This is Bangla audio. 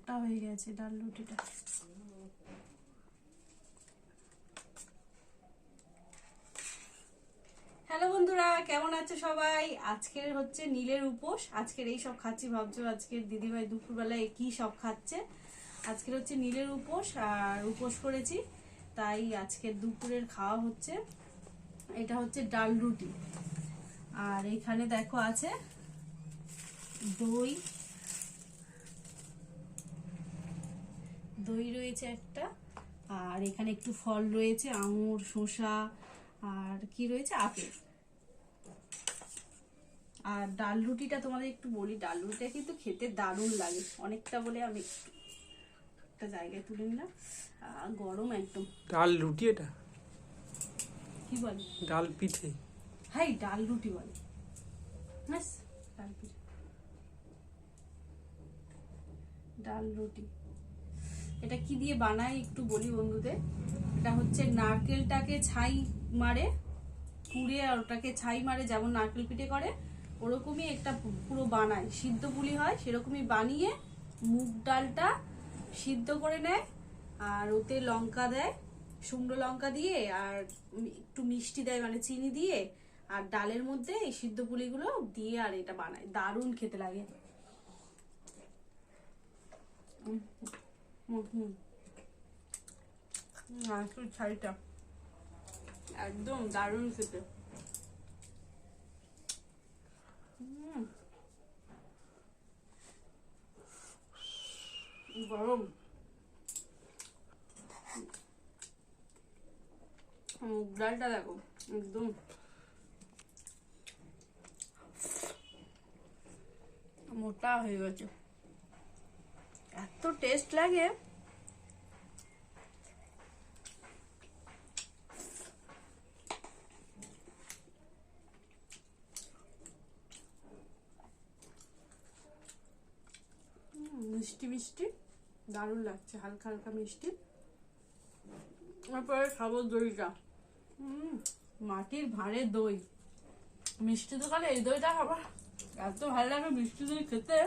মোটা হয়ে গেছে ডাল রুটিটা। হ্যালো বন্ধুরা, কেমন আছে সবাই? আজকের হচ্ছে নীলের উপোস। আজকের এই সব খাচ্ছি ভাবছো আজকের দিদিভাই দুপুরবেলায় কি সব খাচ্ছে। আজকের হচ্ছে নীলের উপোস, আর উপোস করেছি তাই আজকের দুপুরের খাওয়া হচ্ছে এটা হচ্ছে ডাল রুটি। আর এখানে দেখো আছে দই, দই রয়েছে একটা, আর এখানে একটু ফল রয়েছে, আঙুর, শসা, আর কি রয়েছে, আপেল। আর ডাল রুটিটা তোমাদের একটু বলি, ডাল রুটিটা কিন্তু খেতে দারুণ লাগে। অনেকটা বলে আমি একটা জায়গায় তুলে নিলাম, গরম একদম। ডাল রুটি এটা কি বলে? ডাল পিঠে। হ্যাঁ, ডাল রুটি বলে। ব্যাস, ডাল পিঠে, ডাল রুটি। এটা কি দিয়ে বানায় একটু বলি বন্ধুদের। এটা হচ্ছে নারকেলটাকে ছাই মারে, পুড়ে আর ওটাকে ছাই মারে, যেমন নারকেল পিঠে করে ওরকমই একটা পুরো বানায়। সিদ্ধ পুলি হয় সেরকমই বানিয়ে মুগ ডালটা সিদ্ধ করে নেয়, আর ওতে লঙ্কা দেয়, শুকনো লঙ্কা দিয়ে, আর একটু মিষ্টি দেয় মানে চিনি দিয়ে, আর ডালের মধ্যে এই সিদ্ধ পুলিগুলো দিয়ে আর এটা বানায়। দারুণ খেতে লাগে। নারকেল ছাইটা একদম দারুণ খেতে। গরম মুগ ডালটা দেখো একদম মোটা হয়ে গেছে, এত টেস্ট লাগে। মিষ্টি মিষ্টি দারুণ লাগছে, হালকা হালকা মিষ্টি। তারপরে খাবো দইটা, মাটির ভাঁড়ে দই। মিষ্টি দোকানে এই দইটা খাবার এত ভালো লাগে, মিষ্টি দই খেতে।